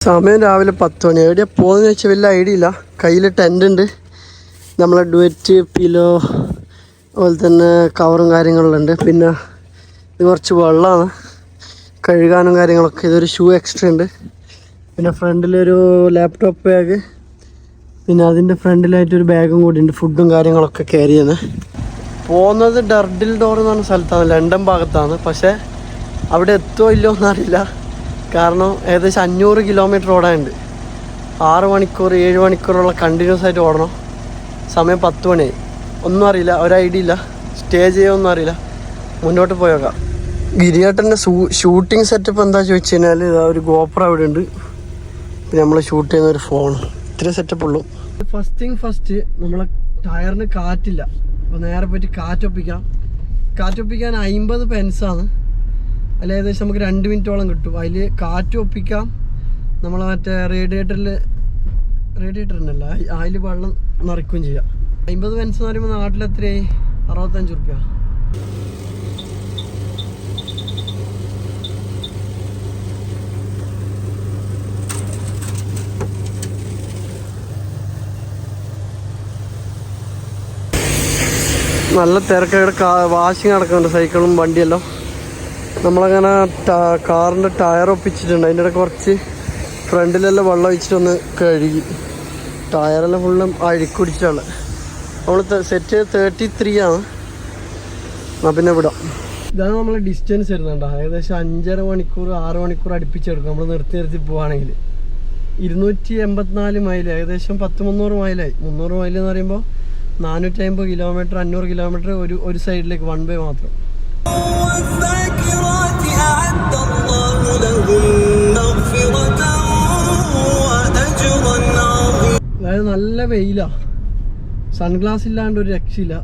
സമയം രാവിലെ 10 മണി. എവിടെയാണ് പോകുന്നതെന്ന് വെച്ചാൽ വലിയ ഐഡിയ ഇല്ല. കയ്യിൽ ടെൻ്റ് ഉണ്ട്, നമ്മളെ ഡുവറ്റ് പിലോ അതുപോലെ തന്നെ കവറും കാര്യങ്ങളെല്ലാം ഉണ്ട്. പിന്നെ ഇത് കുറച്ച് വെള്ളമാണ് കഴുകാനും കാര്യങ്ങളൊക്കെ. ഇതൊരു ഷൂ എക്സ്ട്രാ ഉണ്ട്. പിന്നെ ഫ്രണ്ടിലൊരു ലാപ്ടോപ്പ് ബാഗ്, പിന്നെ അതിൻ്റെ ഫ്രണ്ടിലായിട്ടൊരു ബാഗും കൂടി ഉണ്ട്, ഫുഡും കാര്യങ്ങളൊക്കെ ക്യാരി ചെയ്യുന്നത്. പോകുന്നത് ഡർഡിൽ ഡോർ എന്ന് പറഞ്ഞ സ്ഥലത്താണ്, ലണ്ടൻ ഭാഗത്താണ്. പക്ഷേ അവിടെ എത്തുമോ ഇല്ലയോ എന്നറിയില്ല. കാരണം ഏകദേശം 500 കിലോമീറ്റർ ഓടാനുണ്ട്. 6 മണിക്കൂർ 7 മണിക്കൂറുള്ള കണ്ടിന്യൂസ് ആയിട്ട് ഓടണം. സമയം 10 മണിയായി. ഒന്നും അറിയില്ല, ഒരു ഐഡിയ ഇല്ല. സ്റ്റേ ചെയ്യുമൊന്നും അറിയില്ല. മുന്നോട്ട് പോയേക്കാം. ഗിരിയേട്ടൻ്റെ ഷൂട്ടിംഗ് സെറ്റപ്പ് എന്താ ചോദിച്ചു കഴിഞ്ഞാൽ ഇതാ ഒരു ഗോപ്ര അവിടെ ഉണ്ട്, പിന്നെ നമ്മൾ ഷൂട്ട് ചെയ്യുന്ന ഒരു ഫോൺ. ഇത്രയും സെറ്റപ്പ് ഉള്ളൂ. ഫസ്റ്റ് തിങ് ഫസ്റ്റ്, നമ്മളെ ടയറിന് കാറ്റില്ല. അപ്പോൾ നേരെ പോയിട്ട് കാറ്റൊപ്പിക്കാം. കാറ്റൊപ്പിക്കാൻ 50 പെൻസാണ്. അതിൽ ഏകദേശം നമുക്ക് 2 മിനിറ്റോളം കിട്ടും. അതിൽ കാറ്റ് ഒപ്പിക്കാം. നമ്മൾ മറ്റേ റേഡിയേറ്ററിനല്ല, അതിൽ വെള്ളം നിറയ്ക്കുകയും ചെയ്യാം. 50 പെൻസ് എന്ന് പറയുമ്പോൾ നാട്ടിലെത്രയായി? 65 റുപ്യ. നല്ല തിരക്കവിടെ വാഷിങ് നടക്കുന്നുണ്ട്, സൈക്കിളും വണ്ടിയെല്ലാം. നമ്മളങ്ങനെ കാറിൻ്റെ ടയർ ഒപ്പിച്ചിട്ടുണ്ട്. അതിൻ്റെ ഇടയ്ക്ക് കുറച്ച് ഫ്രണ്ടിലെല്ലാം വെള്ളം ഒഴിച്ചിട്ടൊന്ന് കഴുകി. ടയറെല്ലാം ഫുള്ളും അഴുക്കുടിച്ചിട്ടാണ്. നമ്മൾ സെറ്റ് 33 ആണ്. എന്നാൽ പിന്നെ വിടാം. ഇതാണ് നമ്മൾ ഡിസ്റ്റൻസ് വരുന്നുണ്ടോ, ഏകദേശം 5.5 മണിക്കൂർ 6 മണിക്കൂർ അടുപ്പിച്ചെടുക്കും നമ്മൾ നിർത്തി പോവുകയാണെങ്കിൽ. 284 മൈൽ, ഏകദേശം 300 മൈലായി. 300 മൈൽ എന്ന് പറയുമ്പോൾ 450 കിലോമീറ്റർ 500 കിലോമീറ്റർ ഒരു സൈഡിലേക്ക് വൺ വേ മാത്രം. അതായത് നല്ല വെയിലാ, സൺഗ്ലാസ് ഇല്ലാണ്ട് ഒരു രക്ഷയില്ല.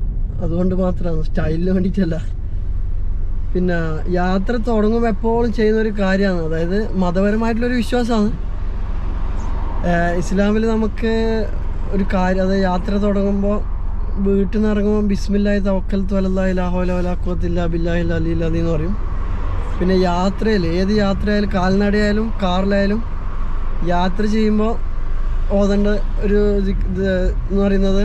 അതുകൊണ്ട് മാത്രമാണ്, സ്റ്റൈലിന് വേണ്ടിയിട്ടല്ല. പിന്നെ യാത്ര തുടങ്ങുമ്പോൾ എപ്പോഴും ചെയ്യുന്നൊരു കാര്യമാണ്, അതായത് മതപരമായിട്ടുള്ളൊരു വിശ്വാസമാണ്. ഇസ്ലാമിൽ നമുക്ക് ഒരു കാര്യം, അതായത് യാത്ര തുടങ്ങുമ്പോൾ വീട്ടിൽ നിന്ന് ഇറങ്ങുമ്പോൾ ബിസ്മില്ലാഹി തവക്കൽതു അലല്ലാഹി ലാ ഹൗല വലാ ഖുവത ഇല്ലാ ബില്ലാഹിൽ അലിയിൽ അലീം എന്ന് പറയും. പിന്നെ യാത്രയിൽ, ഏത് യാത്രയായാലും കാൽനടയായാലും കാറിലായാലും യാത്ര ചെയ്യുമ്പോൾ ഓതേണ്ട ഒരു ഇത് എന്ന് പറയുന്നത്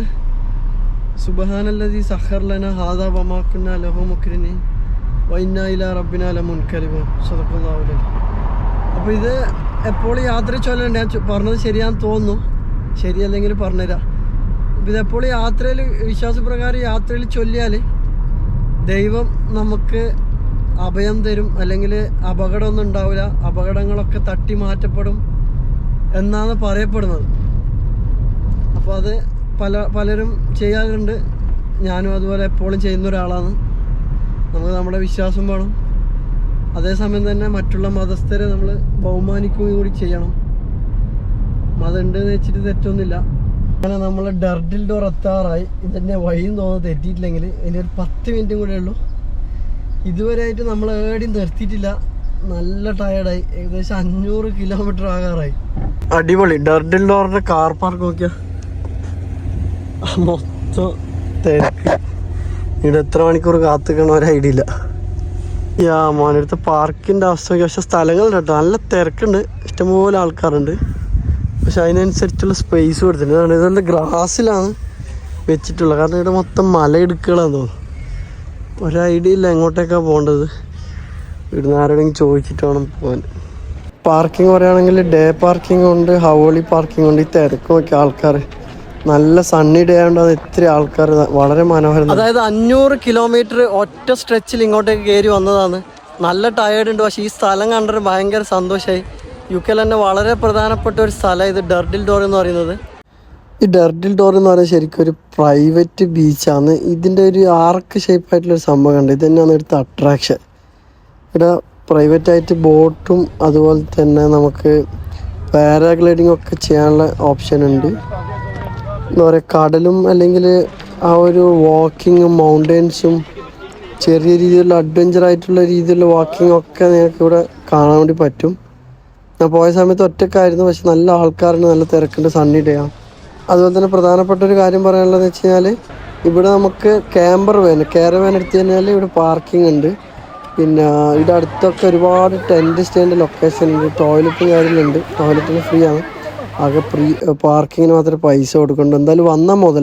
സുബ്ഹാനല്ലദീ സഖറ ലനാ ഹാദാ വമാ കുന്നാ ലഹു മുഖ്രിനീൻ വഇന്നാ ഇലാ റബ്ബിനാ ലമുൻകലിബൂൻ. സദഖല്ലാഹു അലൈഹി. അപ്പോൾ ഇത് എപ്പോഴും യാത്ര ചൊല്ലുന്നുണ്ട്. ഞാൻ പറഞ്ഞത് ശരിയാണെന്ന് തോന്നുന്നു, ശരിയല്ലെങ്കിൽ പറഞ്ഞുതരാം. ഇതെപ്പോഴും യാത്രയിൽ, വിശ്വാസപ്രകാരം യാത്രയിൽ ചൊല്ലിയാൽ ദൈവം നമുക്ക് അഭയം തരും, അല്ലെങ്കിൽ അപകടമൊന്നും ഉണ്ടാവില്ല, അപകടങ്ങളൊക്കെ തട്ടി മാറ്റപ്പെടും എന്നാണ് പറയപ്പെടുന്നത്. അപ്പോൾ അത് പലരും ചെയ്യാറുണ്ട്. ഞാനും അതുപോലെ എപ്പോഴും ചെയ്യുന്ന ഒരാളാണ്. നമുക്ക് നമ്മുടെ വിശ്വാസം വേണം, അതേസമയം തന്നെ മറ്റുള്ള മതസ്ഥരെ നമ്മൾ ബഹുമാനിക്കുകയും കൂടി ചെയ്യണം. മതം ഉണ്ടെന്ന് വെച്ചിട്ട് തെറ്റൊന്നുമില്ല. അങ്ങനെ നമ്മൾ ഡർഡിൽ ഡോർ എത്താറായി. ഇതെന്നെ വഴിയും തോന്നുന്നു തെറ്റിയിട്ടില്ലെങ്കിൽ. ഇനി ഒരു 10 മിനിറ്റും കൂടെ ഉള്ളൂ. ഇതുവരെയായിട്ട് നമ്മൾ ഏടിയും നിർത്തിയിട്ടില്ല. നല്ല ടയർഡായി. ഏകദേശം 500 കിലോമീറ്റർ ആകാറായി. അടിപൊളി. ഡർഡിൽ ഡോറിൻ്റെ കാർ പാർക്ക് നോക്കിയാൽ മൊത്തം തിരക്ക്. ഇവിടെ എത്ര മണിക്കൂർ കാത്തിക്കണം ഒരു ഐഡിയ ഇല്ല. മോനടുത്ത് പാർക്കിൻ്റെ അവസ്ഥ നോക്കി. പക്ഷെ സ്ഥലങ്ങളുണ്ട് കേട്ടോ, നല്ല തിരക്കുണ്ട്, ഇഷ്ടംപോലെ ആൾക്കാരുണ്ട്. പക്ഷെ അതിനനുസരിച്ചുള്ള സ്പേസ് കൊടുത്തിട്ടുണ്ട്. ഇതെല്ലാം ഗ്രാസിലാണ് വെച്ചിട്ടുള്ളത്, കാരണം ഇവിടെ മൊത്തം മലയിടുക്കുകളാന്ന് തോന്നുന്നു. ഒരു ഐഡിയ ഇല്ല എങ്ങോട്ടേക്കാണ് പോകേണ്ടത്. ഇവിടുന്ന് ആരോടെങ്കിലും ചോദിച്ചിട്ട് വേണം പോകാൻ. പാർക്കിംഗ് പറയുകയാണെങ്കിൽ ഡേ പാർക്കിംഗ് ഉണ്ട്, ഹവോളി പാർക്കിംഗ് ഉണ്ട്. ഈ തിരക്ക് നോക്കിയ ആൾക്കാർ, നല്ല സണ്ണി ഡേ ആയതുകൊണ്ട് അത് ഇത്ര ആൾക്കാർ, വളരെ മനോഹരം. അതായത് 500 കിലോമീറ്റർ ഒറ്റ സ്ട്രെച്ചിൽ ഇങ്ങോട്ടേക്ക് കയറി വന്നതാണ്. നല്ല ടയേർഡ് ഉണ്ട്. പക്ഷേ ഈ സ്ഥലം കണ്ടിട്ട് ഭയങ്കര സന്തോഷമായി. UK തന്നെ വളരെ പ്രധാനപ്പെട്ട ഒരു സ്ഥലം ഇത് ഡർഡിൽ ഡോർ എന്ന് പറയുന്നത്. ഈ ഡർഡിൽ ഡോർ എന്ന് പറയുന്നത് ശരിക്കും ഒരു പ്രൈവറ്റ് ബീച്ചാണ്. ഇതിൻ്റെ ഒരു ആർക്ക് ഷേപ്പായിട്ടുള്ളൊരു സംഭവം ഉണ്ട്. ഇത് തന്നെയാണ് ഇവിടുത്തെ അട്രാക്ഷൻ. ഇവിടെ പ്രൈവറ്റായിട്ട് ബോട്ടും അതുപോലെ തന്നെ നമുക്ക് പാരാഗ്ലൈഡിങ് ഒക്കെ ചെയ്യാനുള്ള ഓപ്ഷൻ ഉണ്ട്. എന്താ പറയുക, കടലും അല്ലെങ്കിൽ ആ ഒരു വാക്കിങ്ങും മൗണ്ടെയ്ൻസും ചെറിയ രീതിയിലുള്ള അഡ്വഞ്ചറായിട്ടുള്ള രീതിയിലുള്ള വാക്കിംഗ് ഒക്കെ നിങ്ങൾക്ക് ഇവിടെ കാണാൻ വേണ്ടി പറ്റും. ഞാൻ പോയ സമയത്ത് ഒറ്റക്കായിരുന്നു, പക്ഷെ നല്ല ആൾക്കാരുണ്ട്, നല്ല തിരക്കുണ്ട്, സണ്ണി ഡേ ആണ്. അതുപോലെ തന്നെ പ്രധാനപ്പെട്ട ഒരു കാര്യം പറയാനുള്ളതെന്ന് വെച്ച് കഴിഞ്ഞാൽ ഇവിടെ നമുക്ക് കാരവാൻ എടുത്തു കഴിഞ്ഞാൽ ഇവിടെ പാർക്കിംഗ് ഉണ്ട്. പിന്നെ ഇവിടെ അടുത്തൊക്കെ ഒരുപാട് ടെൻറ്റ് സ്റ്റേൻ്റെ ലൊക്കേഷൻ ഉണ്ട്. ടോയ്ലറ്റും കാര്യങ്ങളുണ്ട്. ടോയ്ലറ്റിന് ഫ്രീ ആണ്. ആകെ പാർക്കിങ്ങിന് മാത്രമേ പൈസ കൊടുക്കുന്നുണ്ട്. എന്തായാലും വന്നാൽ മുതൽ